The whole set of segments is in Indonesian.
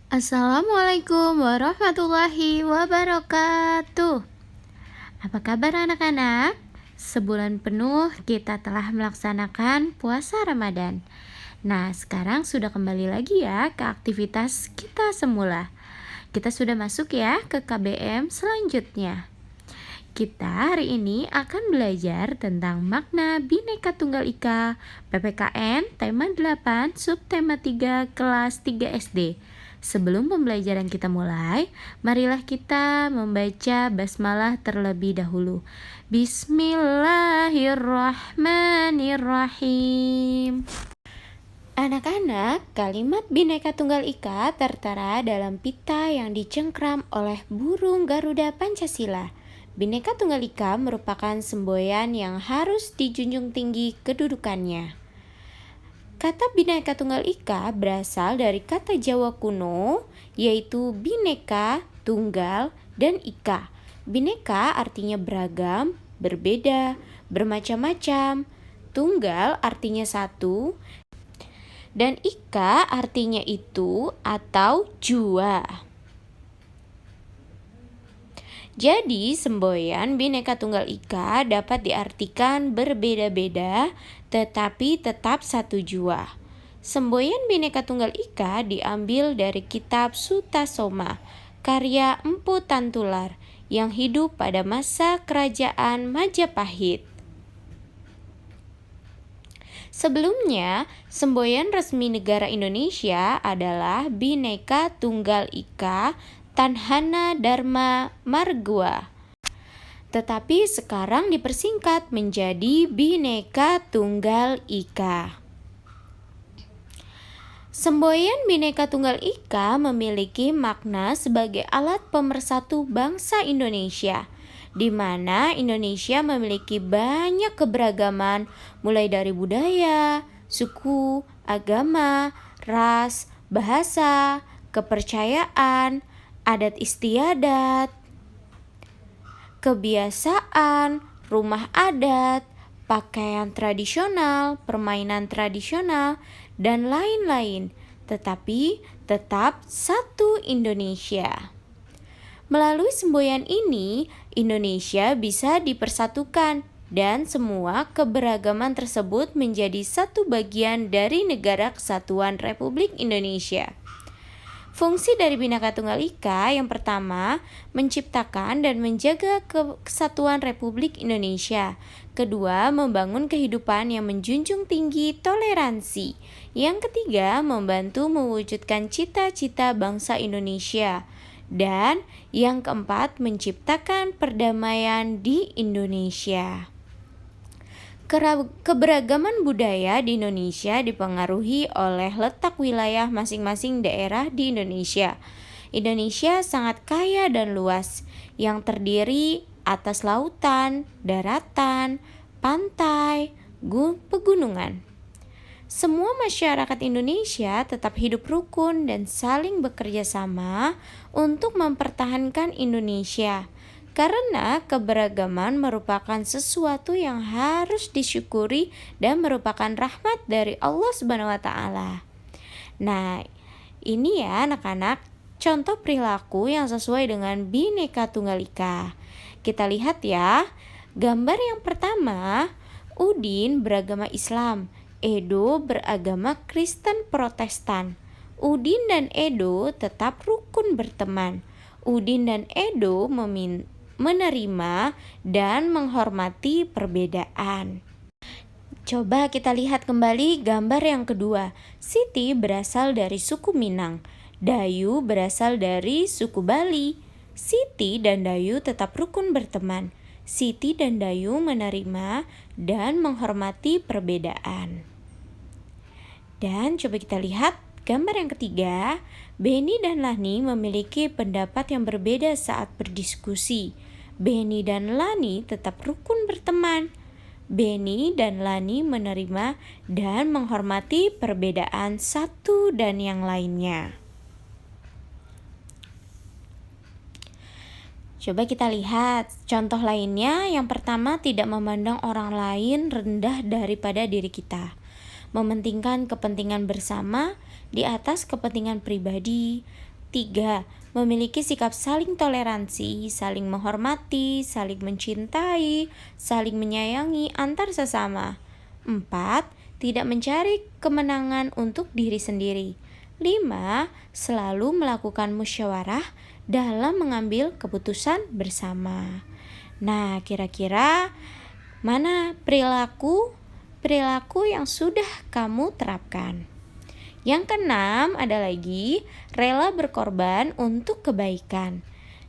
Assalamualaikum warahmatullahi wabarakatuh. Apa kabar anak-anak? Sebulan penuh kita telah melaksanakan puasa Ramadan. Nah, sekarang sudah kembali lagi ya ke aktivitas kita semula. Kita sudah masuk ya ke KBM selanjutnya. Kita hari ini akan belajar tentang makna Bhinneka Tunggal Ika PPKN tema 8 subtema 3 kelas 3 SD. Sebelum pembelajaran kita mulai, marilah kita membaca basmalah terlebih dahulu. Bismillahirrahmanirrahim. Anak-anak, kalimat Bhinneka Tunggal Ika tertera dalam pita yang dicengkram oleh burung Garuda Pancasila. Bhinneka Tunggal Ika merupakan semboyan yang harus dijunjung tinggi kedudukannya. Kata Bhinneka Tunggal Ika berasal dari kata Jawa kuno, yaitu Bhinneka, tunggal, dan Ika. Bhinneka artinya beragam, berbeda, bermacam-macam. Tunggal artinya satu, dan Ika artinya itu atau jua. Jadi, semboyan Bhinneka Tunggal Ika dapat diartikan berbeda-beda, tetapi tetap satu jua. Semboyan Bhinneka Tunggal Ika diambil dari kitab Sutasoma, karya Empu Tantular, yang hidup pada masa kerajaan Majapahit. Sebelumnya, semboyan resmi negara Indonesia adalah Bhinneka Tunggal Ika Tanhana Dharma Margua. Tetapi sekarang dipersingkat menjadi Bhinneka Tunggal Ika. Semboyan Bhinneka Tunggal Ika memiliki makna sebagai alat pemersatu bangsa Indonesia, di mana Indonesia memiliki banyak keberagaman mulai dari budaya, suku, agama, ras, bahasa, kepercayaan, adat istiadat, kebiasaan, rumah adat, pakaian tradisional, permainan tradisional, dan lain-lain, tetapi tetap satu Indonesia. Melalui semboyan ini, Indonesia bisa dipersatukan dan semua keberagaman tersebut menjadi satu bagian dari Negara Kesatuan Republik Indonesia. Fungsi dari Bhinneka Tunggal Ika yang pertama, menciptakan dan menjaga kesatuan Republik Indonesia. Kedua, membangun kehidupan yang menjunjung tinggi toleransi. Yang ketiga, membantu mewujudkan cita-cita bangsa Indonesia. Dan yang keempat, menciptakan perdamaian di Indonesia. Keberagaman budaya di Indonesia dipengaruhi oleh letak wilayah masing-masing daerah di Indonesia. Indonesia sangat kaya dan luas, yang terdiri atas lautan, daratan, pantai, pegunungan. Semua masyarakat Indonesia tetap hidup rukun dan saling bekerja sama untuk mempertahankan Indonesia. Karena keberagaman merupakan sesuatu yang harus disyukuri dan merupakan rahmat dari Allah Subhanahu wa Ta'ala. Nah, ini ya anak-anak, contoh perilaku yang sesuai dengan Bhinneka Tunggal Ika. Kita lihat ya, gambar yang pertama, Udin beragama Islam, Edo beragama Kristen Protestan. Udin dan Edo tetap rukun berteman. Udin dan Edo menerima dan menghormati perbedaan. Coba kita lihat kembali gambar yang kedua. Siti berasal dari suku Minang. Dayu berasal dari suku Bali. Siti dan Dayu tetap rukun berteman. Siti dan Dayu menerima dan menghormati perbedaan. Dan coba kita lihat gambar yang ketiga. Beni dan Lani memiliki pendapat yang berbeda saat berdiskusi. Beni dan Lani tetap rukun berteman. Beni dan Lani menerima dan menghormati perbedaan satu dan yang lainnya. Coba kita lihat contoh lainnya. Yang pertama, tidak memandang orang lain rendah daripada diri kita. Mementingkan kepentingan bersama di atas kepentingan pribadi. 3. Memiliki sikap saling toleransi, saling menghormati, saling mencintai, saling menyayangi antar sesama. 4. Tidak mencari kemenangan untuk diri sendiri. 5. Selalu melakukan musyawarah dalam mengambil keputusan bersama. Nah, kira-kira mana perilaku yang sudah kamu terapkan? Yang keenam ada lagi, rela berkorban untuk kebaikan.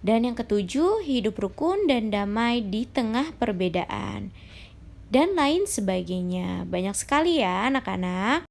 Dan yang ketujuh, hidup rukun dan damai di tengah perbedaan. Dan lain sebagainya. Banyak sekali ya anak-anak.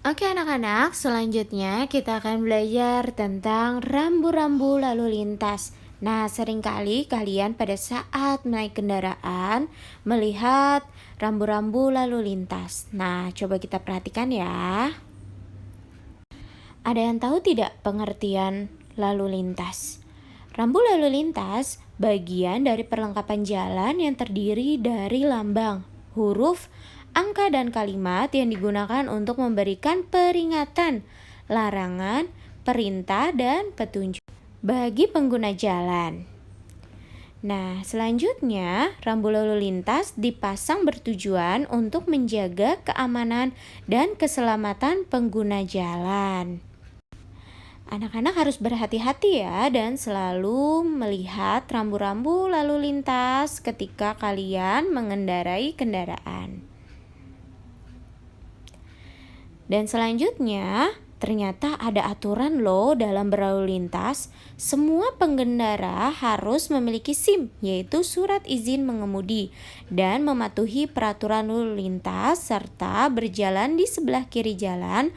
Oke anak-anak, selanjutnya kita akan belajar tentang rambu-rambu lalu lintas. Nah, seringkali kalian pada saat naik kendaraan melihat rambu-rambu lalu lintas. Nah, coba kita perhatikan ya. Ada yang tahu tidak pengertian lalu lintas? Rambu lalu lintas bagian dari perlengkapan jalan yang terdiri dari lambang, huruf, angka, dan kalimat yang digunakan untuk memberikan peringatan, larangan, perintah, dan petunjuk bagi pengguna jalan. Nah, selanjutnya rambu lalu lintas dipasang bertujuan untuk menjaga keamanan dan keselamatan pengguna jalan. Anak-anak harus berhati-hati ya dan selalu melihat rambu-rambu lalu lintas ketika kalian mengendarai kendaraan. Dan selanjutnya, ternyata ada aturan loh dalam berlalu lintas. Semua pengendara harus memiliki SIM, yaitu surat izin mengemudi, dan mematuhi peraturan lalu lintas serta berjalan di sebelah kiri jalan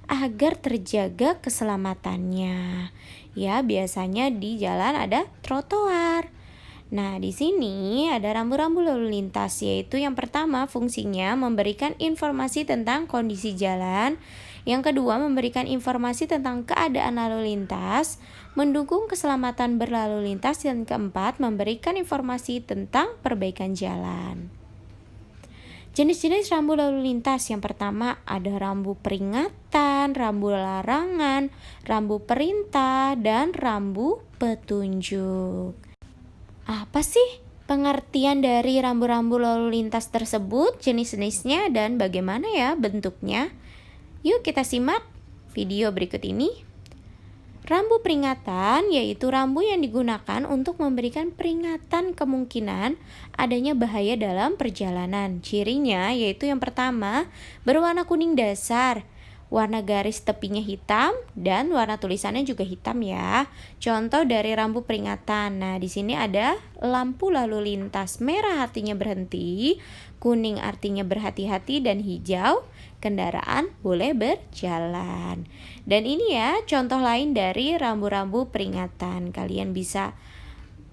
agar terjaga keselamatannya. Ya, biasanya di jalan ada trotoar. Nah, di sini ada rambu-rambu lalu lintas, yaitu yang pertama fungsinya memberikan informasi tentang kondisi jalan, yang kedua memberikan informasi tentang keadaan lalu lintas, mendukung keselamatan berlalu lintas, dan keempat memberikan informasi tentang perbaikan jalan. Jenis-jenis rambu lalu lintas yang pertama ada rambu peringatan, rambu larangan, rambu perintah, dan rambu petunjuk. Apa sih pengertian dari rambu-rambu lalu lintas tersebut, jenis-jenisnya, dan bagaimana ya bentuknya? Yuk kita simak video berikut ini. Rambu peringatan yaitu rambu yang digunakan untuk memberikan peringatan kemungkinan adanya bahaya dalam perjalanan. Cirinya yaitu yang pertama, berwarna kuning dasar, warna garis tepinya hitam, dan warna tulisannya juga hitam ya. Contoh dari rambu peringatan. Nah, di sini ada lampu lalu lintas. Merah artinya berhenti, kuning artinya berhati-hati, dan hijau kendaraan boleh berjalan. Dan ini ya contoh lain dari rambu-rambu peringatan. Kalian bisa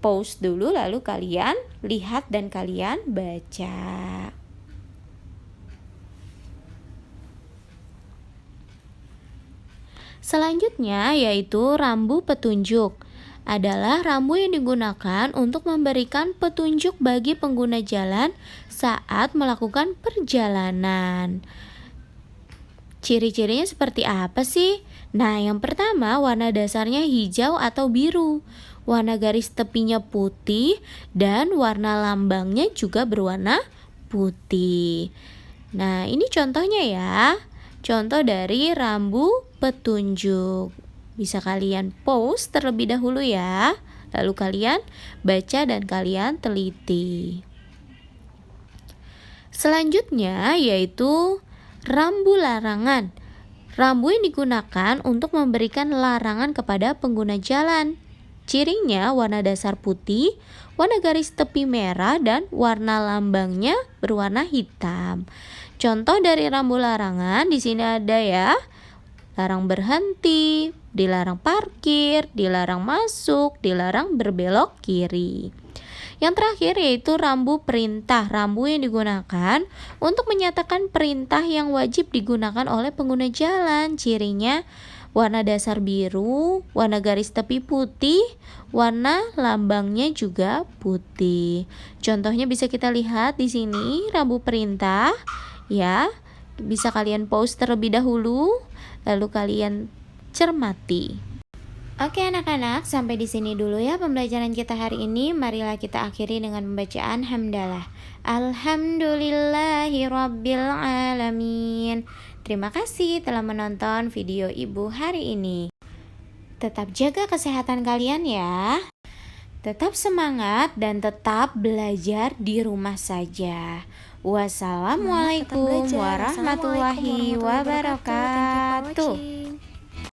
pause dulu lalu kalian lihat dan kalian baca. Selanjutnya yaitu rambu petunjuk. Adalah rambu yang digunakan untuk memberikan petunjuk bagi pengguna jalan saat melakukan perjalanan. Ciri-cirinya seperti apa sih? Nah, yang pertama warna dasarnya hijau atau biru, warna garis tepinya putih, dan warna lambangnya juga berwarna putih. Nah, ini contohnya ya. Contoh dari rambu petunjuk. Bisa kalian pause terlebih dahulu ya. Lalu kalian baca dan kalian teliti. Selanjutnya yaitu rambu larangan. Rambu yang digunakan untuk memberikan larangan kepada pengguna jalan. Cirinya warna dasar putih, warna garis tepi merah, dan warna lambangnya berwarna hitam. Contoh dari rambu larangan di sini ada ya. Larang berhenti, dilarang parkir, dilarang masuk, dilarang berbelok kiri. Yang terakhir yaitu rambu perintah. Rambu yang digunakan untuk menyatakan perintah yang wajib digunakan oleh pengguna jalan. Cirinya warna dasar biru, warna garis tepi putih, warna lambangnya juga putih. Contohnya bisa kita lihat di sini rambu perintah ya. Bisa kalian pause terlebih dahulu lalu kalian cermati. Oke anak-anak, sampai di sini dulu ya pembelajaran kita hari ini. Marilah kita akhiri dengan pembacaan hamdalah. Alhamdulillahi rabbil alamin. Terima kasih telah menonton video Ibu hari ini. Tetap jaga kesehatan kalian ya. Tetap semangat dan tetap belajar di rumah saja. Wassalamualaikum warahmatullahi wabarakatuh.